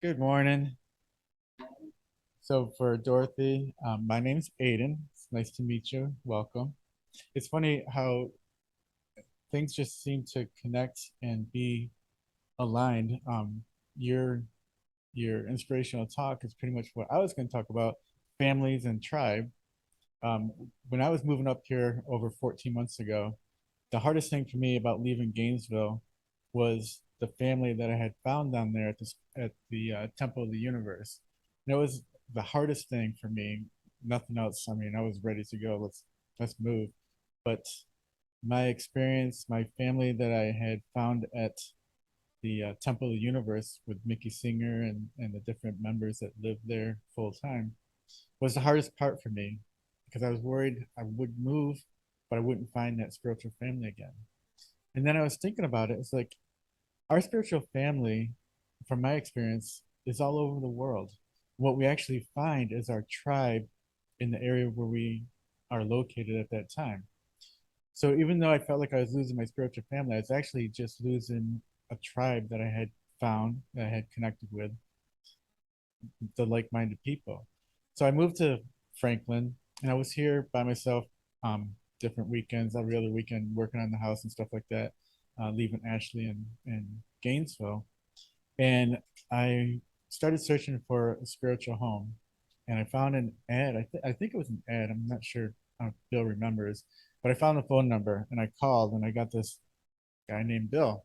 Good morning. So for Dorothy, my name's Aidan. It's nice to meet you. Welcome. It's funny how things just seem to connect and be aligned. Your your inspirational talk is pretty much what I was going to talk about, families and tribe. Um, when I was moving up here over 14 months ago, the hardest thing for me about leaving Gainesville was the family that I had found down there at the Temple of the Universe. And it was the hardest thing for me. Nothing else. I mean, I was ready to go. Let's move. But my experience, my family that I had found at the Temple of the Universe with Mickey Singer and the different members that lived there full time was the hardest part for me because I was worried I would move, but I wouldn't find that spiritual family again. And then I was thinking about it. It's like our spiritual family, from my experience, is all over the world. What we actually find is our tribe in the area where we are located at that time. So even though I felt like I was losing my spiritual family, I was actually just losing a tribe that I had found, that I had connected with, the like-minded people. So I moved to Franklin, and I was here by myself, different weekends, every other weekend, working on the house and stuff like that, leaving Ashley and Gainesville. And I started searching for a spiritual home, and I found an ad. I think it was an ad. I'm not sure if Bill remembers, but I found the phone number and I called, and I got this guy named Bill,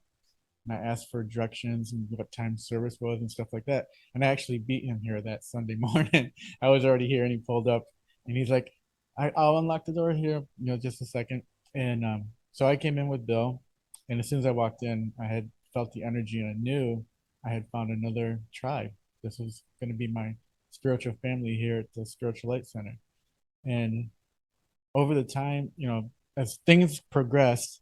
and I asked for directions and what time service was and stuff like that. And I actually beat him here that Sunday morning. I was already here, and he pulled up, and he's like, I'll unlock the door here, just a second." And so I came in with Bill, and as soon as I walked in, I had felt the energy, and I knew I had found another tribe. This was going to be my spiritual family here at the Spiritual Light Center. And over the time, as things progressed,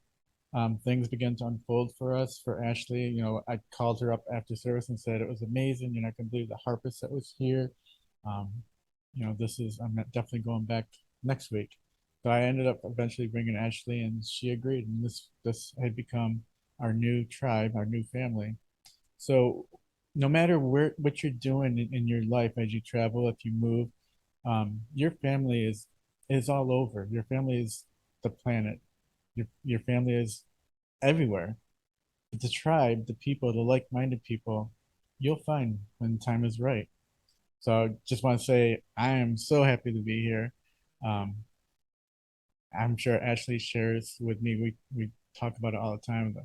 things began to unfold for us. For Ashley, I called her up after service and said it was amazing. I can believe the harpist that was here. Um, I'm definitely going back next week. So I ended up eventually bringing Ashley, and she agreed. And this had become our new tribe, our new family. So no matter what you're doing in your life as you travel, if you move, your family is all over. Your family is the planet. Your family is everywhere. The tribe, the people, the like-minded people, you'll find when time is right. So I just want to say I am so happy to be here. Um, I'm sure Ashley shares with me. We talk about it all the time.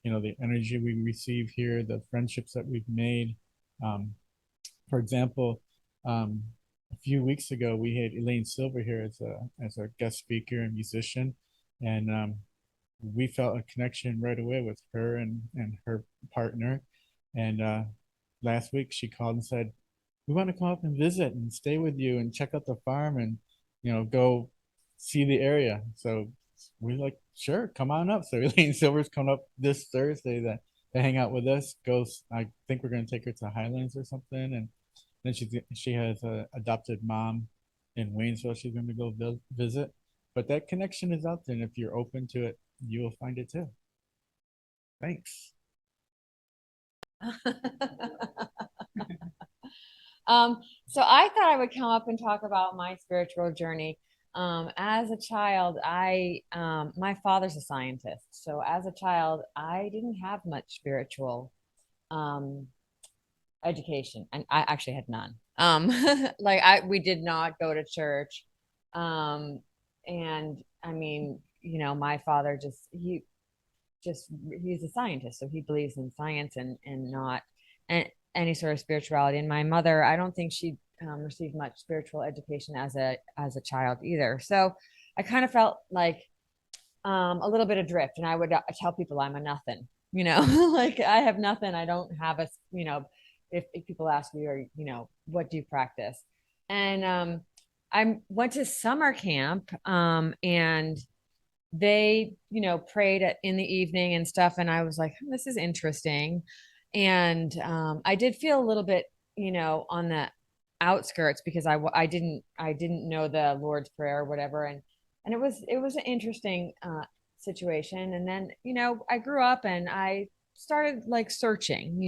The energy we receive here, the friendships that we've made. Um, for example, um, a few weeks ago we had Elaine Silver here as a guest speaker and musician, and we felt a connection right away with her and her partner. And last week she called and said, "We want to come up and visit and stay with you and check out the farm and go see the area." So we're like, "Sure, come on up." So Elaine Silver's coming up this Thursday to hang out with us. Goes, I think we're going to take her to Highlands or something, and then she has a adopted mom in Waynesville. She's going to go visit. But that connection is out there, and if you're open to it, you will find it too. Thanks. So I thought I would come up and talk about my spiritual journey. As a child, my father's a scientist. So as a child, I didn't have much spiritual um, education, and I actually had none. We did not go to church, um, and I mean, my father just he's a scientist, so he believes in science and not and any sort of spirituality. And my mother, I don't think she received much spiritual education as a child either. So I kind of felt like a little bit adrift, and I would tell people I'm a nothing. Like I have nothing. I don't have a if people ask me, or what do you practice, and I went to summer camp, and they prayed in the evening and stuff, and I was like, this is interesting. And I did feel a little bit on the outskirts, because I didn't know the Lord's Prayer or whatever. And it was an interesting situation. And then I grew up and I started like searching,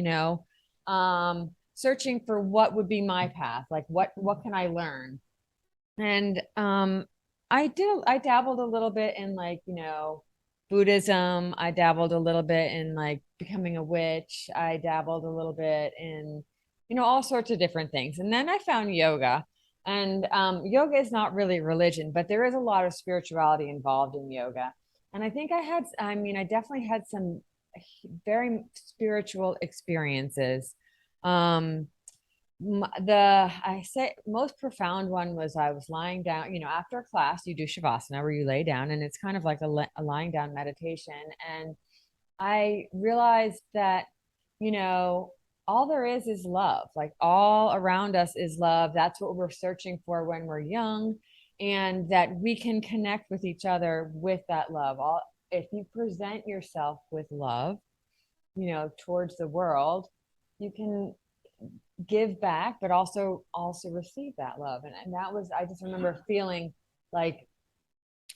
searching for what would be my path, like what can I learn. And I dabbled a little bit in, like, Buddhism. I dabbled a little bit in, like, becoming a witch. I dabbled a little bit in, all sorts of different things. And then I found yoga. And yoga is not really religion, but there is a lot of spirituality involved in yoga. And I definitely had some very spiritual experiences. Um, the I say most profound one was, I was lying down, after a class you do shavasana, where you lay down, and it's kind of like a lying down meditation. And I realized that, all there is love. Like, all around us is love. That's what we're searching for when we're young, and that we can connect with each other with that love. All If you present yourself with love, towards the world, you can give back, but also receive that love. And that was, I just remember feeling like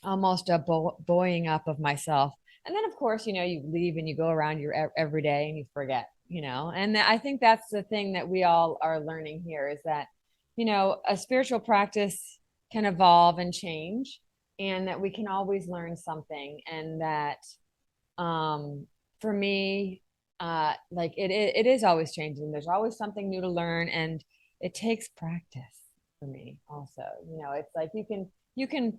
almost a buoying up of myself. And then, of course, you leave and you go around your every day and you forget, and I think that's the thing that we all are learning here, is that, a spiritual practice can evolve and change, and that we can always learn something. And that, for me, like, it is always changing. There's always something new to learn, and it takes practice for me also. It's like you can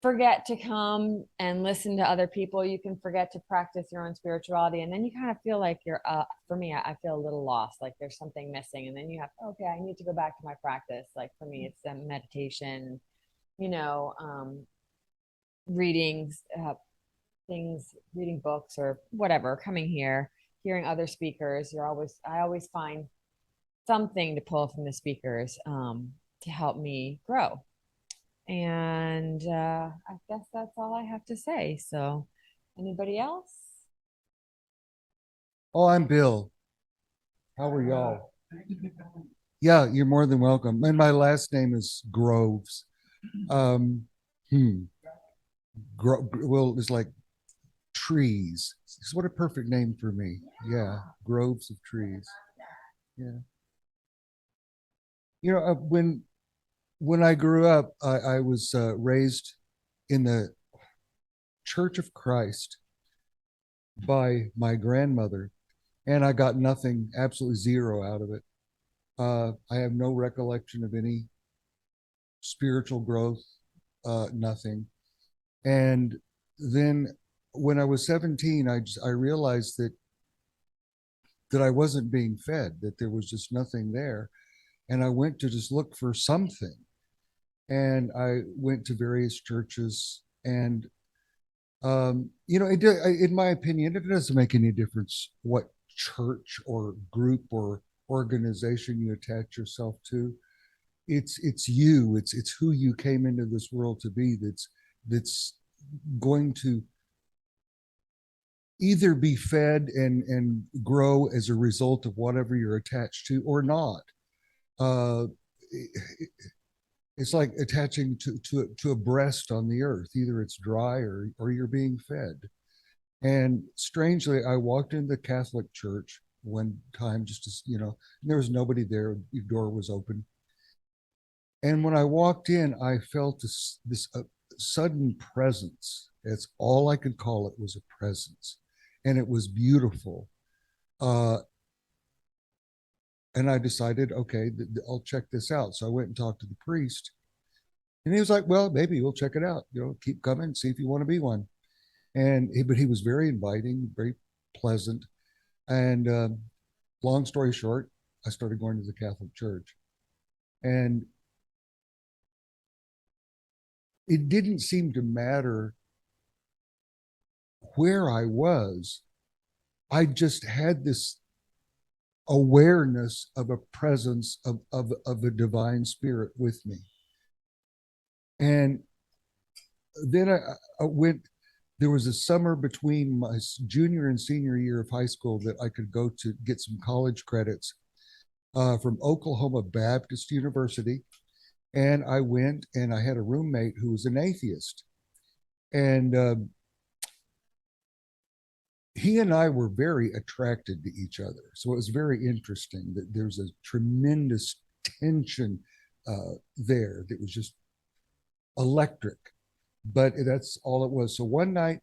forget to come and listen to other people. You can forget to practice your own spirituality, and then you kind of feel like you're, for me, I feel a little lost, like there's something missing. And then you have, okay, I need to go back to my practice. Like, for me, it's a meditation, you know um readings, things, reading books or whatever, coming here, hearing other speakers. I always find something to pull from the speakers, to help me grow. And I guess that's all I have to say. So, anybody else? Oh, I'm Bill. How are y'all? Yeah, you're more than welcome. And my last name is Groves. Um, hmm. Well, it's like trees. It's what a perfect name for me. Yeah, groves of trees. Yeah. When I grew up, I was raised in the Church of Christ by my grandmother, and I got nothing, absolutely zero out of it. I have no recollection of any spiritual growth, nothing. And then when I was 17, I realized that I wasn't being fed, that there was just nothing there. And I went to just look for something. And I went to various churches. And in my opinion, it doesn't make any difference what church or group or organization you attach yourself to. It's you. It's who you came into this world to be. That's going to either be fed and grow as a result of whatever you're attached to or not. Uh, it's like attaching to a breast on the earth. Either it's dry or you're being fed. And strangely, I walked into the Catholic church one time, just as there was nobody there. The door was open. And when I walked in, I felt this sudden presence. That's all I could call it, was a presence. And it was beautiful. Uh, and I decided, okay, I'll check this out. So I went and talked to the priest. And he was like, well, maybe we'll check it out. Keep coming, see if you want to be one. But he was very inviting, very pleasant. And long story short, I started going to the Catholic Church. And it didn't seem to matter where I was. I just had this awareness of a presence of a divine spirit with me. And then I went, there was a summer between my junior and senior year of high school that I could go to get some college credits from Oklahoma Baptist University. And I went, and I had a roommate who was an atheist. And he and I were very attracted to each other. So it was very interesting that there's a tremendous tension there that was just electric. But that's all it was. So one night,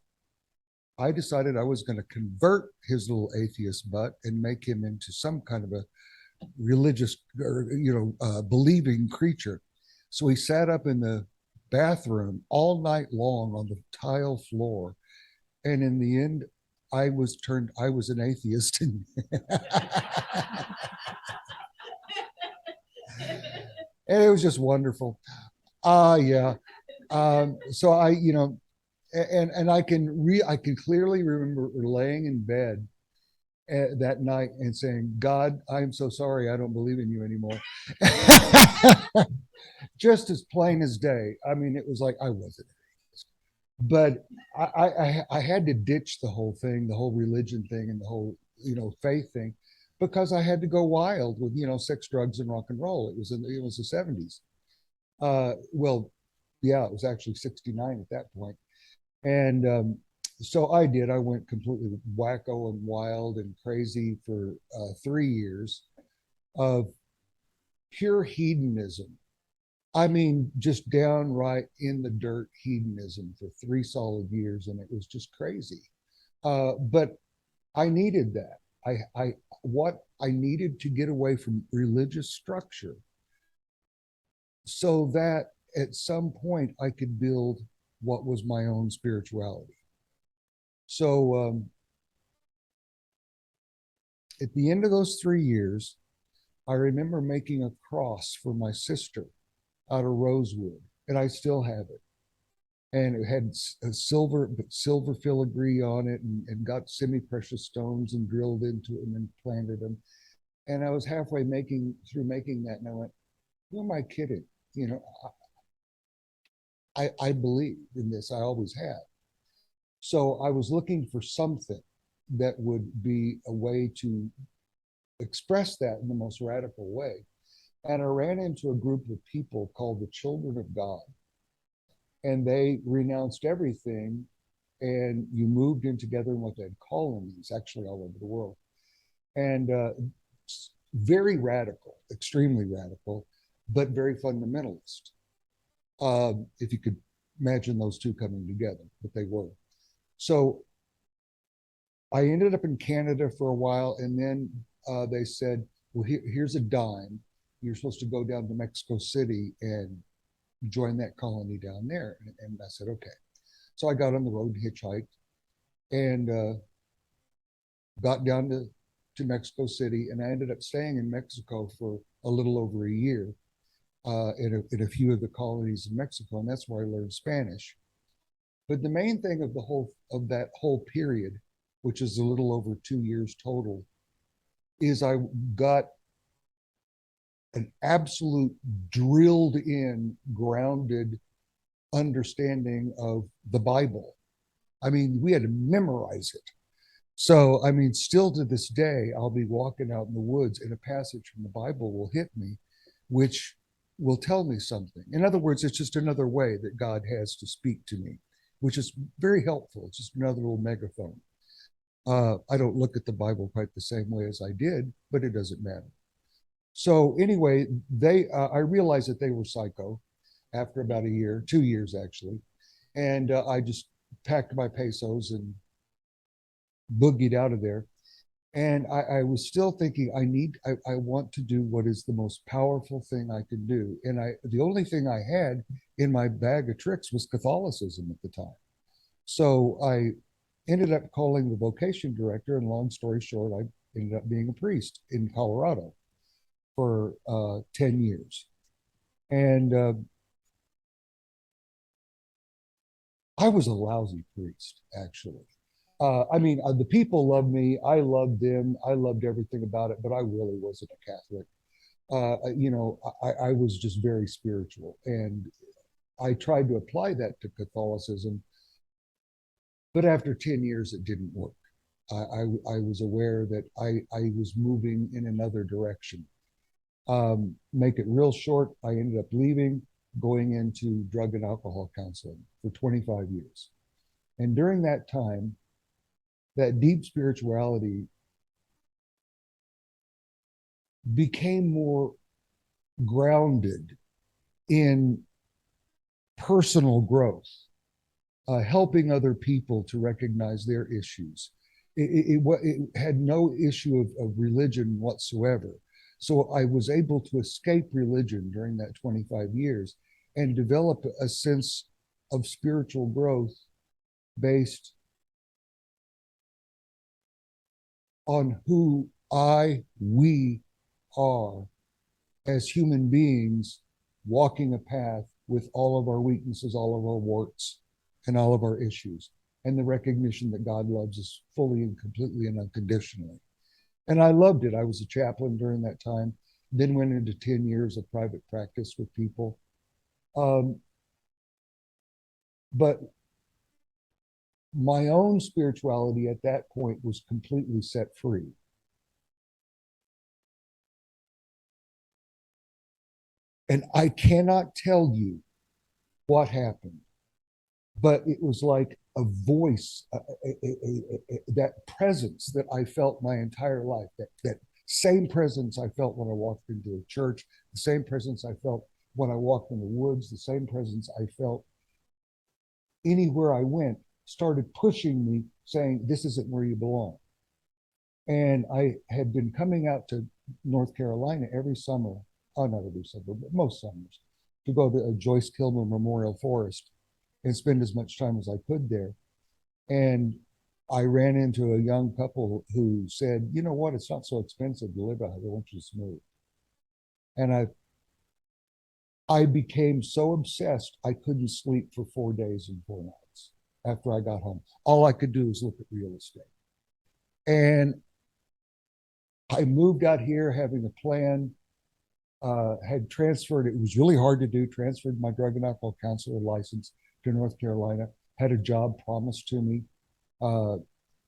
I decided I was going to convert his little atheist butt and make him into some kind of a religious or believing creature. So he sat up in the bathroom all night long on the tile floor, and in the end, I was an atheist. And it was just wonderful. Yeah. So and I can clearly remember laying in bed that night and saying, God, I'm so sorry, I don't believe in you anymore. Just as plain as day. I mean, it was like I wasn't. But I had to ditch the whole thing, the whole religion thing, and the whole faith thing, because I had to go wild with sex, drugs, and rock and roll. It was the 70s. Well, yeah, it was actually 69 at that point. And so I did. I went completely wacko and wild and crazy for 3 years of pure hedonism. I mean, just downright in the dirt hedonism for 3 solid years, and it was just crazy. But I needed that. What I needed to get away from religious structure, so that at some point I could build what was my own spirituality. So at the end of those 3 years, I remember making a cross for my sister out of rosewood, and I still have it. And it had a silver filigree on it, and got semi-precious stones and drilled into it and then planted them. And I was halfway through making that, and I went, "Who am I kidding? You know, I believe in this. I always have." So I was looking for something that would be a way to express that in the most radical way. And I ran into a group of people called the Children of God, and they renounced everything, and you moved in together in what they'd colonies, actually all over the world. And very radical, extremely radical, but very fundamentalist. If you could imagine those two coming together, but they were. So I ended up in Canada for a while, and then they said, "Well, here's a dime. You're supposed to go down to Mexico City and join that colony down there." And I said, "Okay." So I got on the road, hitchhiked, and got down to Mexico City, and I ended up staying in Mexico for a little over a year in a few of the colonies in Mexico, and that's where I learned Spanish. But the main thing of that whole period, which is a little over 2 years total, is I got an absolute drilled in, grounded understanding of the Bible. I mean, we had to memorize it. So, I mean, still to this day, I'll be walking out in the woods and a passage from the Bible will hit me, which will tell me something. In other words, it's just another way that God has to speak to me, which is very helpful. It's just another little megaphone. I don't look at the Bible quite the same way as I did, but it doesn't matter. So anyway, I realized that they were psycho after about a year, 2 years actually, and I just packed my pesos and boogied out of there. And I was still thinking, I want to do what is the most powerful thing I could do. And the only thing I had in my bag of tricks was Catholicism at the time. So I ended up calling the vocation director, and long story short, I ended up being a priest in Colorado for 10 years. And I was a lousy priest, actually. I mean, the people loved me. I loved them. I loved everything about it, but I really wasn't a Catholic. I was just very spiritual. And I tried to apply that to Catholicism, but after 10 years, it didn't work. I was aware that I was moving in another direction. Make it real short, I ended up leaving, going into drug and alcohol counseling for 25 years. And during that time, that deep spirituality became more grounded in personal growth, helping other people to recognize their issues. It had no issue of religion whatsoever. So I was able to escape religion during that 25 years and develop a sense of spiritual growth based on who we are as human beings, walking a path with all of our weaknesses, all of our warts, and all of our issues, and the recognition that God loves us fully and completely and unconditionally. And I loved it. I was a chaplain during that time, then went into 10 years of private practice with people. But my own spirituality at that point was completely set free. And I cannot tell you what happened, but it was like a voice, that presence that I felt my entire life, that same presence I felt when I walked into a church, the same presence I felt when I walked in the woods, the same presence I felt anywhere I went, started pushing me, saying, this isn't where you belong. And I had been coming out to North Carolina every summer, not every summer, but most summers, to go to a Joyce Kilmer Memorial Forest and spend as much time as I could there. And I ran into a young couple who said, you know what, it's not so expensive to live out here. I want you to move. And I became so obsessed, I couldn't sleep for 4 days and 4 nights after I got home. All I could do was look at real estate. And I moved out here having a plan, had transferred, it was really hard to do, transferred my drug and alcohol counselor license to North Carolina, had a job promised to me.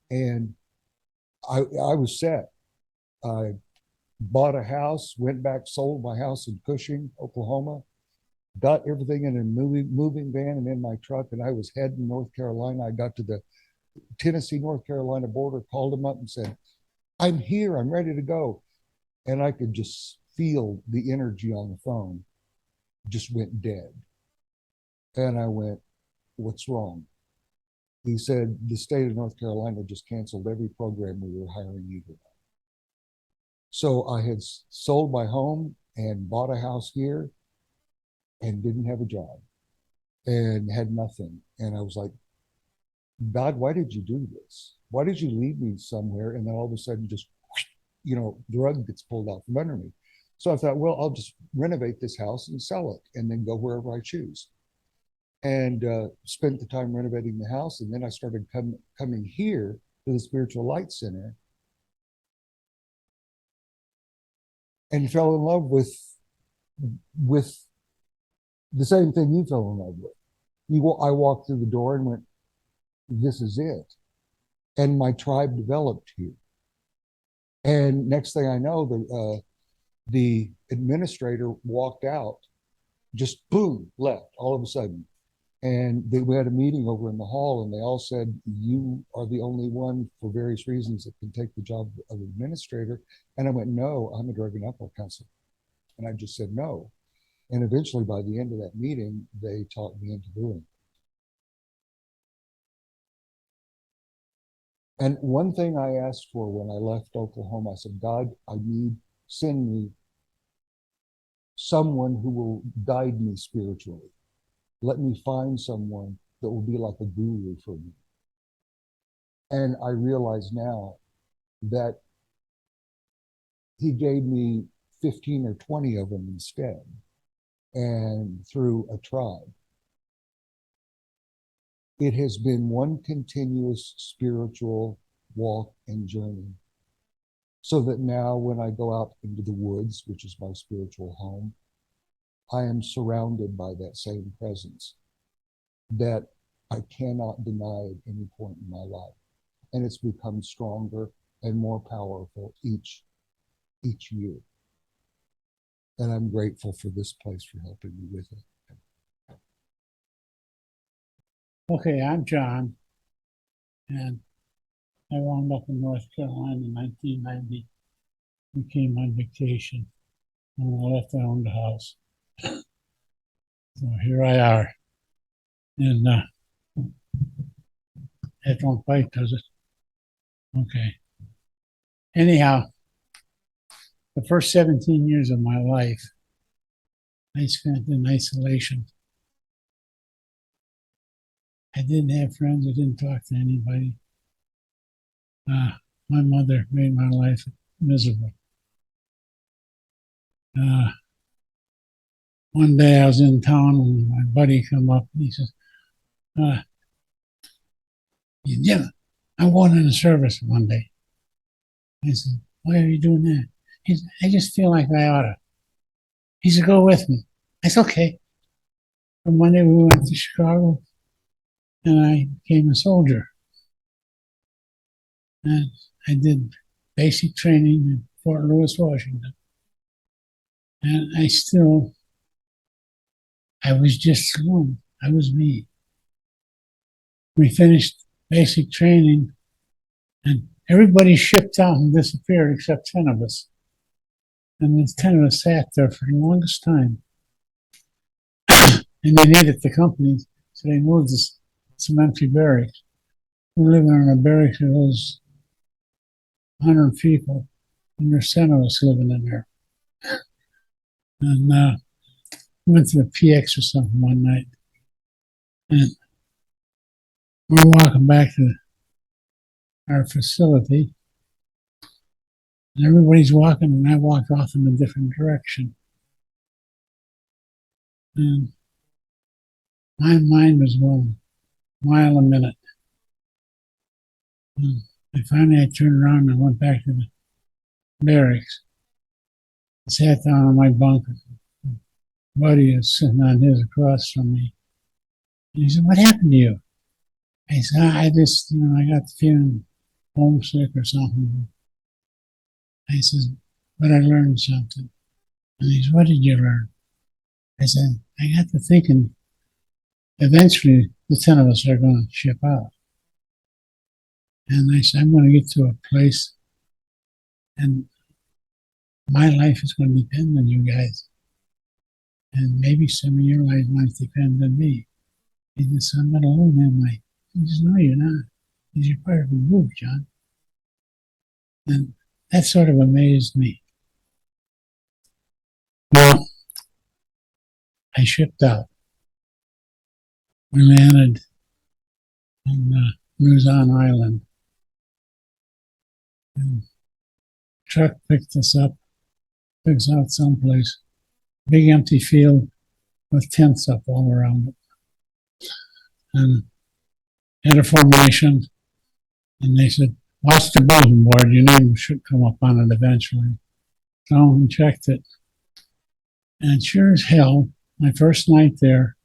And I was set. I bought a house, went back, sold my house in Cushing, Oklahoma, got everything in a moving van and in my truck, and I was heading North Carolina. I got to the Tennessee-North Carolina border, called them up and said, I'm here, I'm ready to go. And I could just feel the energy on the phone just went dead. And I went, what's wrong? He said, the state of North Carolina just canceled every program we were hiring you to. So I had sold my home and bought a house here and didn't have a job and had nothing. And I was like, God, why did you do this? Why did you leave me somewhere? And then all of a sudden just, the rug gets pulled out from under me. So I thought, well, I'll just renovate this house and sell it and then go wherever I choose. And spent the time renovating the house. And then I started coming here to the Spiritual Light Center and fell in love with the same thing you fell in love with. I walked through the door and went, this is it. And my tribe developed here. And next thing I know, the administrator walked out, just boom, left all of a sudden. And we had a meeting over in the hall, and they all said, you are the only one for various reasons that can take the job of administrator. And I went, no, I'm a drug and alcohol counselor. And I just said no. And eventually, by the end of that meeting, they talked me into doing it. And one thing I asked for when I left Oklahoma, I said, God, send me someone who will guide me spiritually. Let me find someone that will be like a guru for me. And I realize now that he gave me 15 or 20 of them instead, and through a tribe. It has been one continuous spiritual walk and journey. So that now when I go out into the woods, which is my spiritual home, I am surrounded by that same presence that I cannot deny at any point in my life. And it's become stronger and more powerful each year. And I'm grateful for this place for helping me with it. Okay, I'm John, and I wound up in North Carolina in 1990. We came on vacation. And when I left, I owned a house. So here I are. And that don't bite, does it? Okay. Anyhow, the first 17 years of my life, I spent in isolation. I didn't have friends. I didn't talk to anybody. My mother made my life miserable. One day I was in town and my buddy come up and he says, Jim, I'm going in the service one day. I said, why are you doing that? He said, I just feel like I oughta. He said, go with me. I said, okay. On Monday we went to Chicago and I became a soldier. And I did basic training in Fort Lewis, Washington. And I was just alone. I was me. We finished basic training and everybody shipped out and disappeared except 10 of us. And the 10 of us sat there for the longest time. And they needed the company, so they moved us to some empty barracks. We were living in a barracks that was 100 people, and there's 10 of us living in there. And we went to the PX or something one night, and we're walking back to our facility, and everybody's walking, and I walked off in a different direction. And my mind was going a mile a minute. And finally I turned around and went back to the barracks. I sat down on my bunk. Buddy is sitting on his across from me. And he said, what happened to you? I said, I just, I got the feeling homesick or something. I said, but I learned something. And he said, what did you learn? I said, I got to thinking, eventually the 10 of us are going to ship out. And I said, I'm going to get to a place and my life is going to depend on you guys. And maybe some of your lives might depend on me. He said, so I'm not alone, am I? He said, no, you're not. He said, you're part of a group, John. And that sort of amazed me. Well, I shipped out. We landed on Luzon Island. And the truck picked us up, took us out someplace. Big empty field with tents up all around it. And had a formation, and they said, watch the bulletin board, your name should come up on it eventually. So we checked it. And sure as hell, my first night there,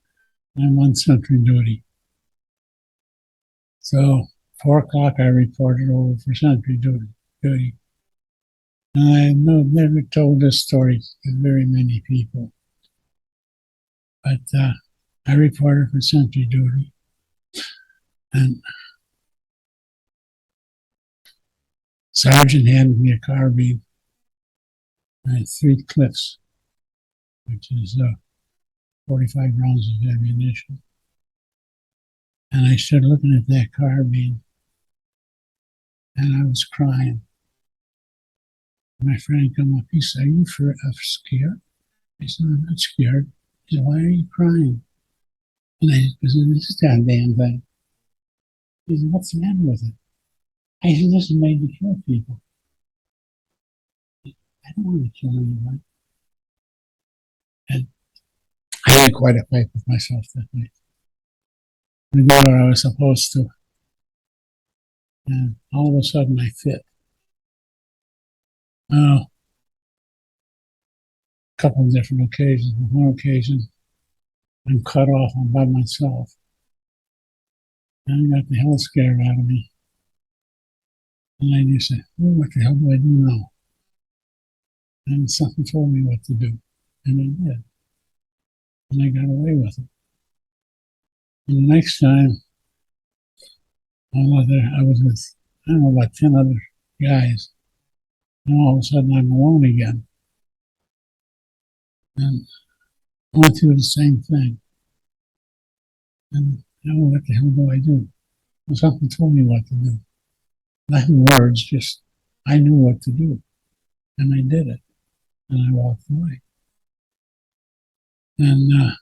I'm on sentry duty. So 4 o'clock I reported over for sentry duty. And I never told this story to very many people. But I reported for sentry duty. And Sergeant handed me a carbine and 3 clips, which is 45 rounds of ammunition. And I started looking at that carbine, and I was crying. My friend come up, he said, are you scared? I said, I'm not scared. He said, why are you crying? And I said, this is that damn thing. He said, what's the matter with it? I said, this is made to kill people. I don't want to kill anyone. And I had quite a fight with myself that night. I did what I was supposed to. And all of a sudden I fit. A couple of different occasions. On one occasion, I'm cut off. I'm by myself. And I got the hell scared out of me. And I just said, oh, what the hell do I do now? And something told me what to do. And I did. And I got away with it. And the next time, I was with I don't know, about 10 other guys. And all of a sudden I'm alone again. And I went through the same thing. And now what the hell do I do? Well, something told me what to do. Not in words, just I knew what to do. And I did it. And I walked away. And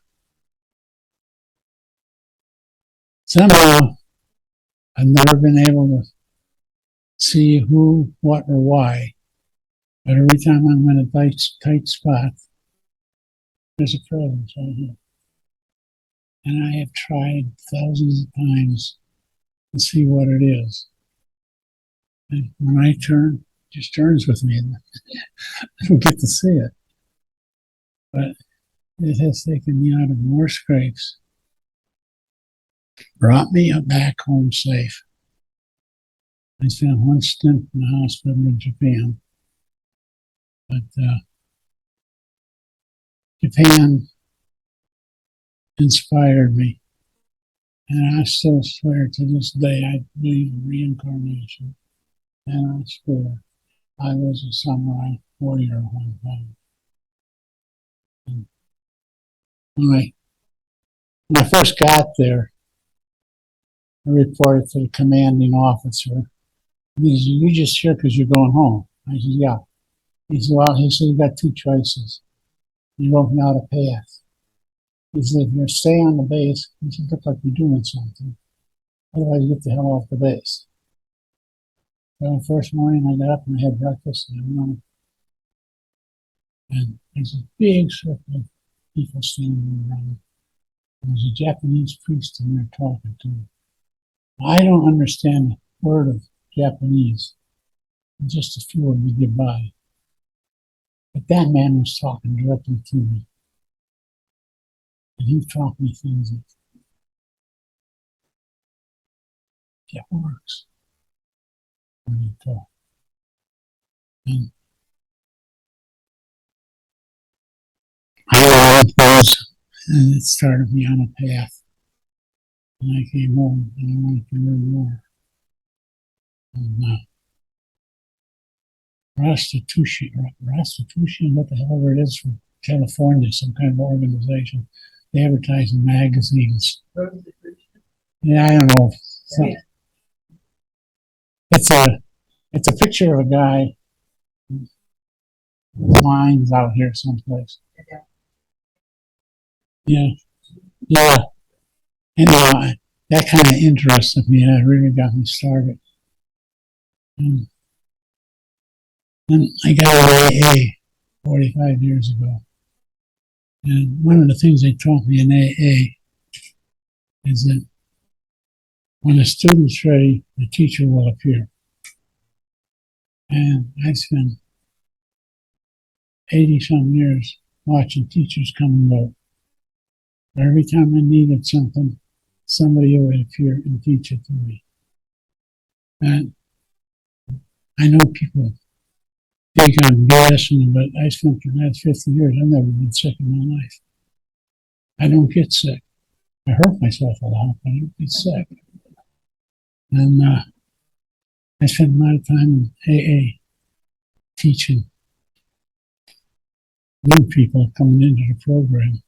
somehow I've never been able to see who, what, or why. But every time I'm in a tight spot, there's a presence right here. And I have tried thousands of times to see what it is. And when I turn, it just turns with me, and I don't get to see it. But it has taken me out of more scrapes, brought me back home safe. I spent one stint in the hospital in Japan. But Japan inspired me. And I still swear to this day I believe in reincarnation. And I swear I was a samurai warrior one time. And when I first got there, I reported to the commanding officer. He said, "You just here because you're going home?" I said, "Yeah." He said, "Well," he said, "you got two choices. You wrote me out a path." He said, "If you stay on the base," he said, "look like you're doing something. Otherwise, get the hell off the base." So the first morning I got up and I had breakfast and I went on. And there's a big circle of people standing around. There's a Japanese priest in there talking to me. I don't understand a word of Japanese. Just a few of me get by. But that man was talking directly to me. And he taught me things that works when you talk. And I learned those, and it started me on a path. And I came home and I wanted to learn more. And restitution, what the hell it is from California, some kind of organization. They advertise in magazines. Yeah, I don't know. So, it's a picture of a guy lines out here someplace. Yeah, yeah. And that kind of interested me. That really got me started. And I got an AA 45 years ago. And one of the things they taught me in AA is that when a student's ready, the teacher will appear. And I spent 80-some years watching teachers come and go. But every time I needed something, somebody would appear and teach it to me. And I know people think I'm BSing, but I spent the last 50 years, I've never been sick in my life. I don't get sick. I hurt myself a lot, but I don't get sick. And I spent a lot of time in AA teaching new people coming into the program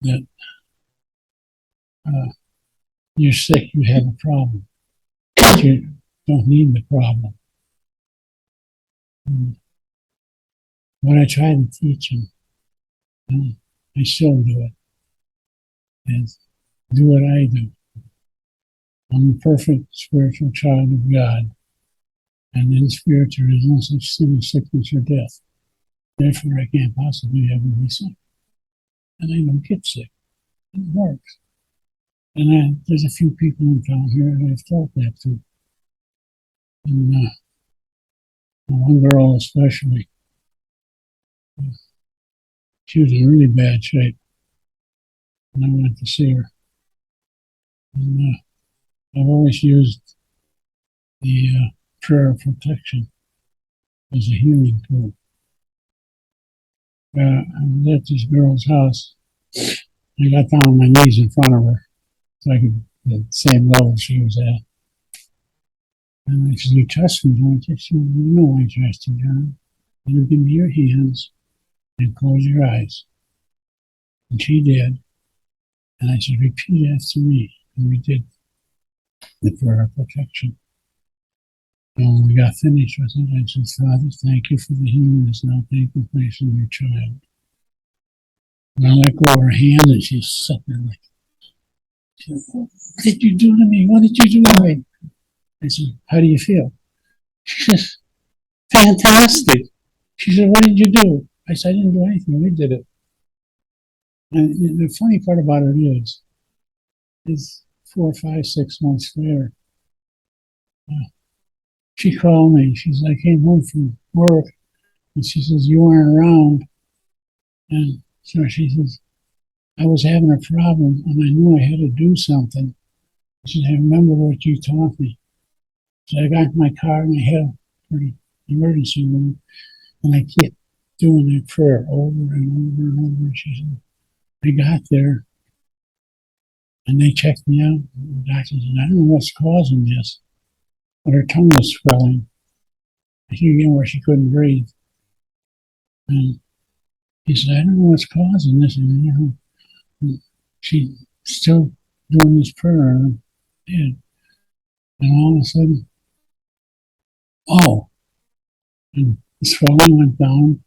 that you're sick, you have a problem. But you don't need the problem. And what I try to teach them, and I still do it, is do what I do. I'm a perfect spiritual child of God, and in spirit there is no such thing as sickness or death. Therefore, I can't possibly ever be sick. And I don't get sick. It works. And there's a few people in town here that I've taught that to. And one girl especially, she was in really bad shape. And I went to see her. And I've always used the prayer of protection as a healing tool. I was at this girl's house. I got down on my knees in front of her so I could get the same level she was at. And I said, you trust me, don't you? She said, you know I trust you, John. You give me your hands and close your eyes. And she did. And I said, repeat after me. And we did the prayer of protection. And when we got finished with it, I said, Father, thank you for the healing that's now taking place in your child. And I let go of her hand, and she's sitting there like, what did you do to me? What did you do to me? I said, how do you feel? She says, fantastic. She said, what did you do? I said, I didn't do anything. We did it. And the funny part about it is 4, 5, 6 months later, she called me. She's like, I came home from work, and she says, you weren't around. And so she says, I was having a problem, and I knew I had to do something. She said, I remember what you taught me. So I got in my car and I headed for the emergency room, and I kept doing that prayer over and over and over. She said, I got there, and they checked me out. The doctor said, I don't know what's causing this, but her tongue was swelling. I could get where she couldn't breathe. And he said, I don't know what's causing this. And, she's still doing this prayer. And all of a sudden, oh, and the swelling went down.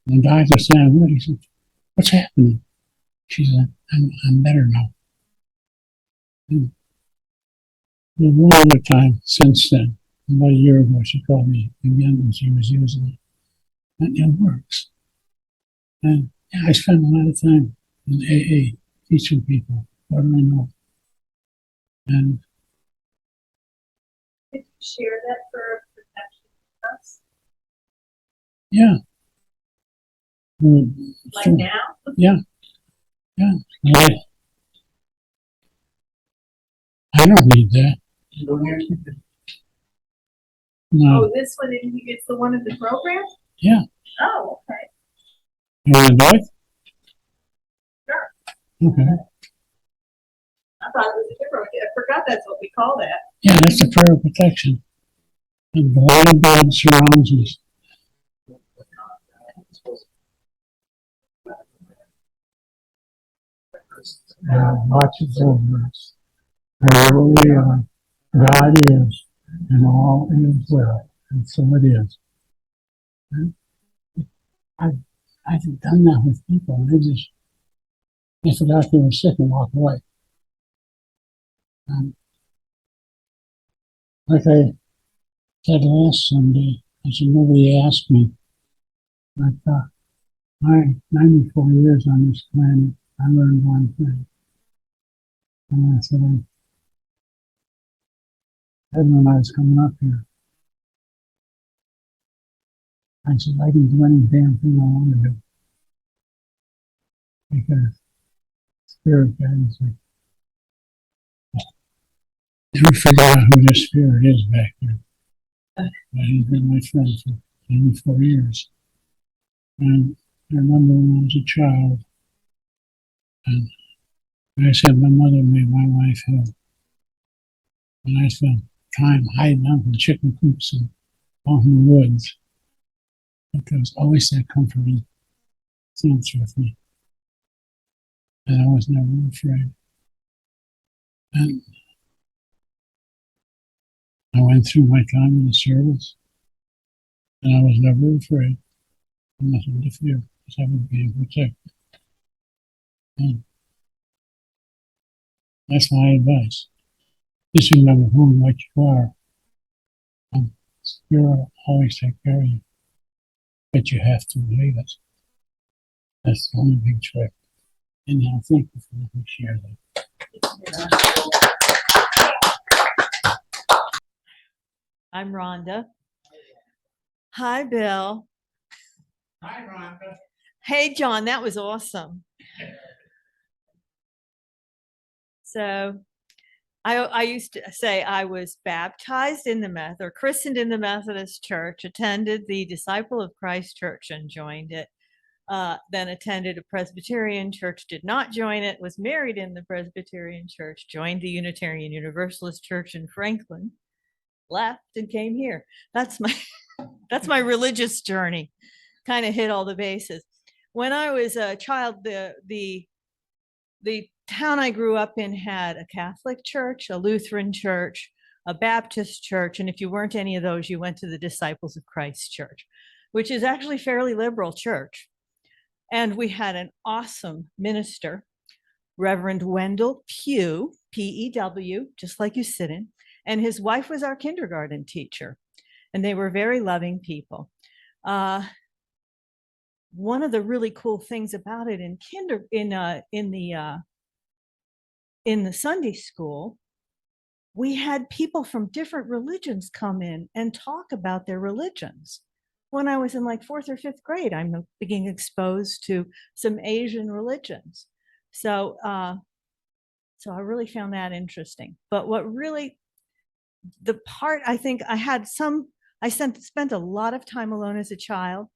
And the doctor said, what? He said, what's happening? She said, I'm better now. And one other time since then, about a year ago, she called me again when she was using it. And it works. And yeah, I spend a lot of time in AA teaching people what do I know. And Could you share that for protection with us? yeah. Like now? Yeah. Yeah. I don't need that. No. Oh, this one, it's the one in the program? Yeah. Oh, okay. You want to do it? Sure. Okay. I thought it was a different, I forgot that's what we call that. Yeah, that's the prayer of protection. And the light of God surrounds us. And watches over us. Wherever we are, God is, and all is well. And so it is. And I've done that with people, and they forgot they were sick and walked away. And like I said last Sunday, I said, nobody asked me. I thought, my 94 years on this planet, I learned one thing. And I said, when I was coming up here, I said, I can do any damn thing I want to do. Because Spirit guides me. Never figure out who this Spirit is back there. But he's been my friend for 94 years. And I remember when I was a child, and I said my mother made my life hell. And I spent time hiding out in chicken coops and out in the woods. But there was always that comforting sense with me. And I was never afraid. And I went through my time in the service, and I was never afraid. Nothing to fear, because I was being protected. And that's my advice. Just remember who and what you are. And Spirit will always take care of you. But you have to believe it. That's the only big trick. And now thank you for letting me share that. I'm Rhonda. Hi, Bill. Hi, Rhonda. Hey, John, that was awesome. So I used to say I was baptized in the or christened in the Methodist Church, attended the Disciple of Christ Church and joined it, then attended a Presbyterian church, did not join it, was married in the Presbyterian church, joined the Unitarian Universalist Church in Franklin, left and came here. That's my that's my religious journey. Kind of hit all the bases. When I was a child, the town I grew up in had a Catholic church, a Lutheran church, a Baptist church, and if you weren't any of those, you went to the Disciples of Christ church, which is actually fairly liberal church. And we had an awesome minister, Reverend Wendell Pugh, P-E-W, just like you sit in, and his wife was our kindergarten teacher, and they were very loving people. One of the really cool things about it in the Sunday school, we had people from different religions come in and talk about their religions. When I was in like 4th or 5th grade, I'm being exposed to some Asian religions. So I really found that interesting. But what really, the part I think I spent a lot of time alone as a child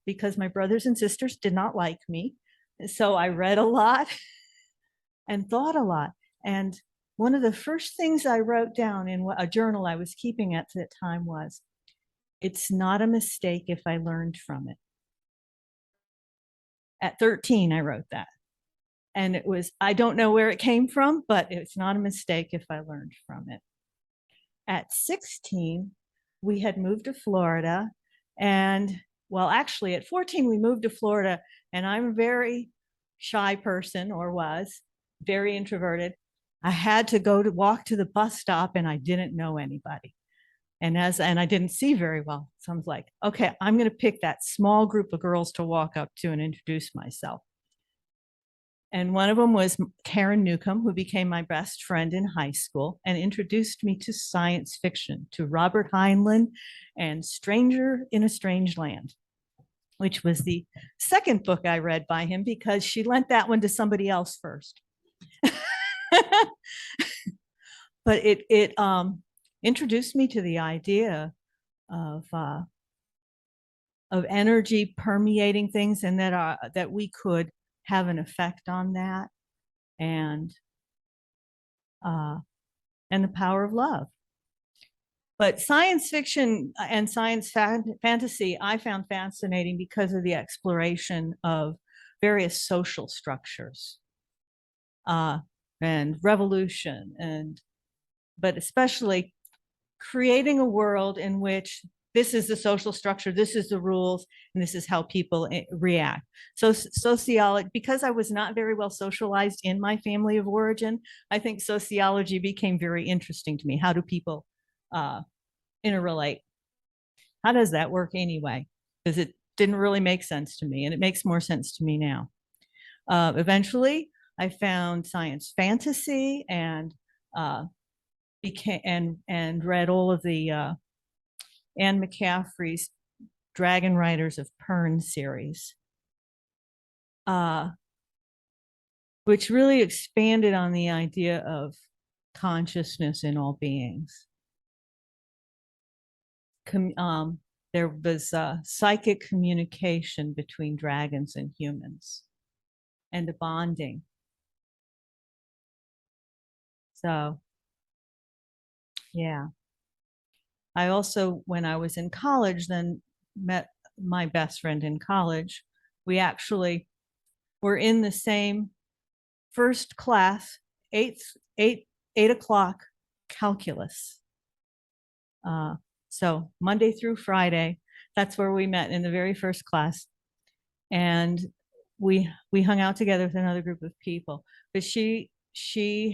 because my brothers and sisters did not like me. So I read a lot and thought a lot. And one of the first things I wrote down in a journal I was keeping at that time was, it's not a mistake if I learned from it. At 13, I wrote that. And it was, I don't know where it came from, but it's not a mistake if I learned from it. At 16, we had moved to Florida. And well, actually at 14, we moved to Florida, and I'm a very shy person, or was very introverted. I had to walk to the bus stop, and I didn't know anybody. And I didn't see very well. So I was like, okay, I'm going to pick that small group of girls to walk up to and introduce myself. And one of them was Karen Newcomb, who became my best friend in high school and introduced me to science fiction, to Robert Heinlein and Stranger in a Strange Land, which was the second book I read by him because she lent that one to somebody else first. But it introduced me to the idea of energy permeating things, and that we could have an effect on that, and the power of love. But science fiction and science fantasy I found fascinating because of the exploration of various social structures and revolution, but especially creating a world in which this is the social structure, this is the rules, and this is how people react. So sociology, because I was not very well socialized in my family of origin, I think sociology became very interesting to me. How do people interrelate? How does that work anyway? Because it didn't really make sense to me, and it makes more sense to me now. Eventually, I found science fantasy and read all of the Anne McCaffrey's Dragon Riders of Pern series, which really expanded on the idea of consciousness in all beings. There was psychic communication between dragons and humans, and a bonding. So, yeah. I also, when I was in college, then met my best friend in college. We actually were in the same first class, 8 o'clock calculus. So Monday through Friday, that's where we met, in the very first class. And we hung out together with another group of people. But she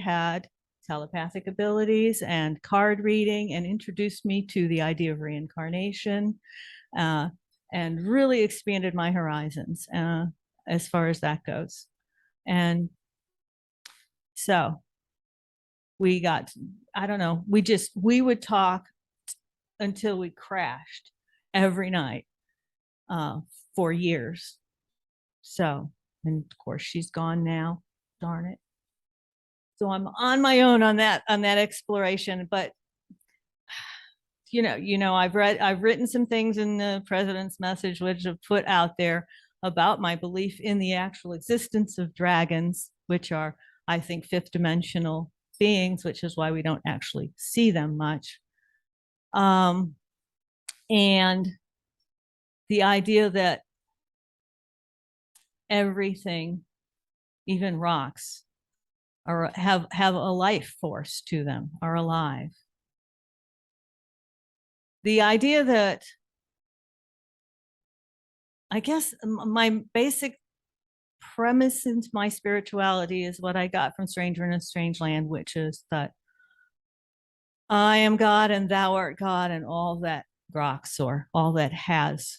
had telepathic abilities and card reading, and introduced me to the idea of reincarnation, and really expanded my horizons as far as that goes. And so we got, I don't know, we would talk until we crashed every night for years. So, and of course she's gone now, darn it. So I'm on my own on that exploration. But you know, I've written some things in the president's message, which have put out there about my belief in the actual existence of dragons, which are, I think, 5th dimensional beings, which is why we don't actually see them much. And the idea that everything, even rocks, have a life force to them, are alive. The idea that, I guess my basic premise into my spirituality is what I got from Stranger in a Strange Land, which is that I am God and thou art God, and all that rocks or all that has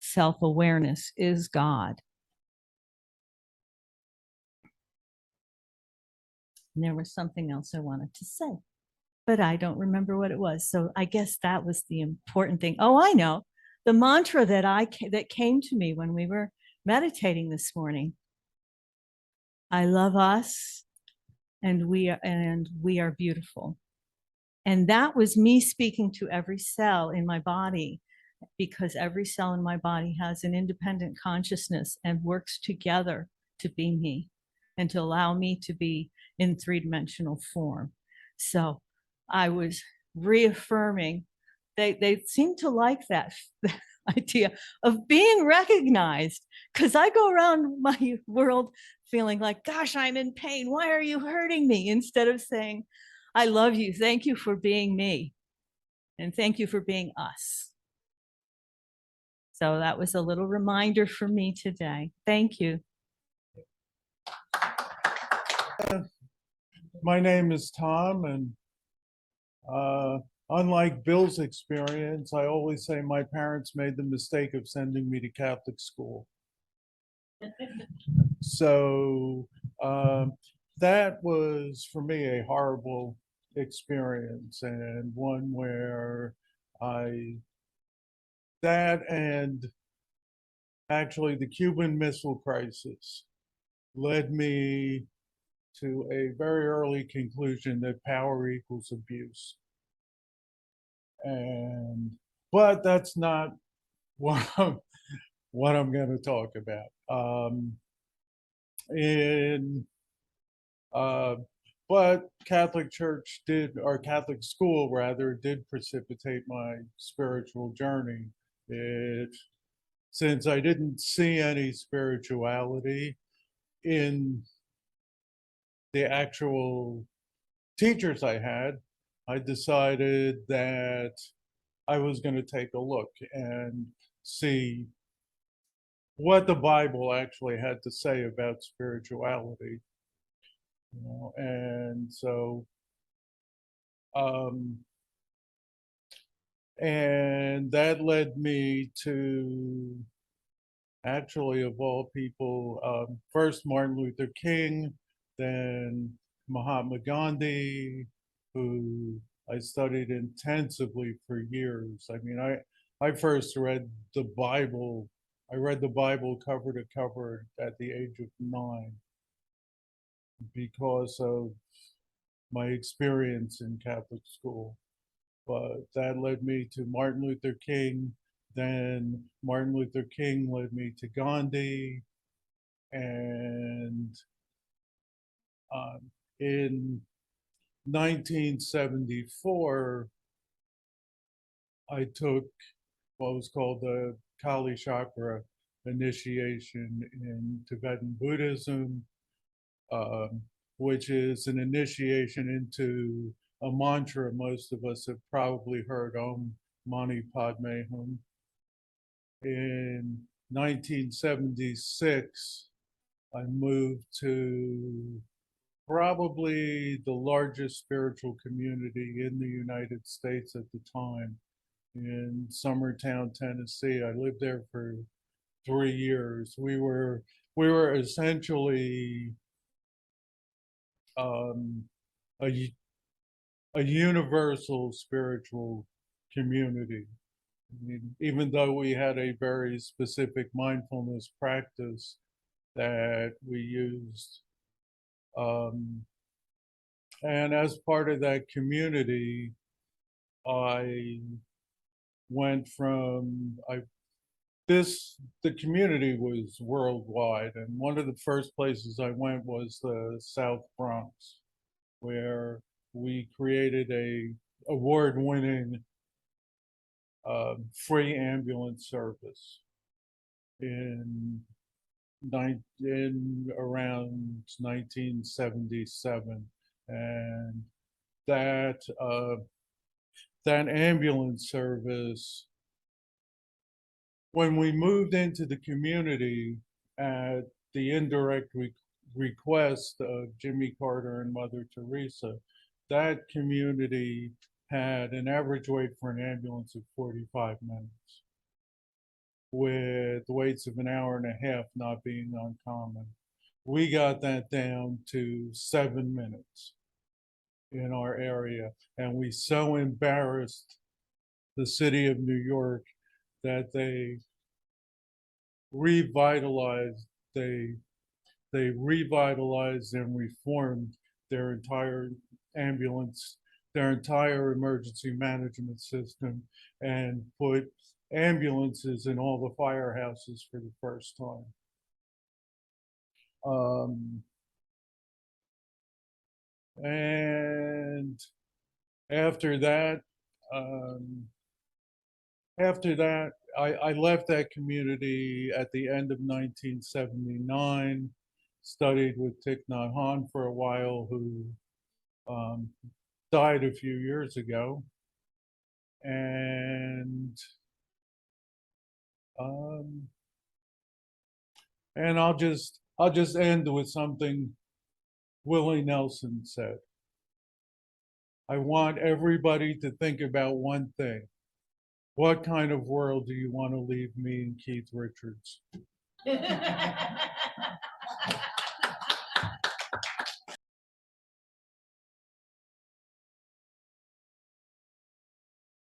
self-awareness is God. And there was something else I wanted to say, but I don't remember what it was. So I guess that was the important thing. Oh, I know. The mantra that came to me when we were meditating this morning. I love us, and we are beautiful. And that was me speaking to every cell in my body, because every cell in my body has an independent consciousness and works together to be me and to allow me to be in three-dimensional form. So I was reaffirming, they seem to like that idea of being recognized, because I go around my world feeling like, gosh, I'm in pain. Why are you hurting me? Instead of saying, I love you. Thank you for being me. And thank you for being us. So that was a little reminder for me today. Thank you. My name is Tom, and unlike Bill's experience, I always say my parents made the mistake of sending me to Catholic school. So that was, for me, a horrible experience, and one where that and actually the Cuban Missile Crisis led me to a very early conclusion that power equals abuse. But that's not what I'm going to talk about. But Catholic Church or Catholic school rather, did precipitate my spiritual journey. Since I didn't see any spirituality in the actual teachers I had, I decided that I was going to take a look and see what the Bible actually had to say about spirituality. And so, and that led me to, actually, of all people, first Martin Luther King, then Mahatma Gandhi, who I studied intensively for years. I mean, I first read the Bible. I read the Bible cover to cover at the age of 9 because of my experience in Catholic school. But that led me to Martin Luther King. Then Martin Luther King led me to Gandhi. And in 1974, I took what was called the Kali Chakra initiation in Tibetan Buddhism, which is an initiation into a mantra most of us have probably heard, Om Mani Padme Hum. In 1976, I moved to probably the largest spiritual community in the United States at the time, in Summertown, Tennessee. I lived there for 3 years. We were essentially a universal spiritual community. I mean, even though we had a very specific mindfulness practice that we used. And as part of that community, I went from, the community was worldwide. And one of the first places I went was the South Bronx, where we created a award-winning free ambulance service in around 1977, and that that ambulance service, when we moved into the community at the indirect request of Jimmy Carter and Mother Teresa, that community had an average wait for an ambulance of 45 minutes, with waits of an hour and a half not being uncommon. We got that down to 7 minutes in our area, and we so embarrassed the city of New York that they revitalized they revitalized and reformed their entire ambulance, their entire emergency management system, and put ambulances in all the firehouses for the first time. And after that, I left that community at the end of 1979, studied with Thich Nhat Hanh for a while, who died a few years ago. And I'll just end with something Willie Nelson said. I want everybody to think about one thing. What kind of world do you want to leave me and Keith Richards?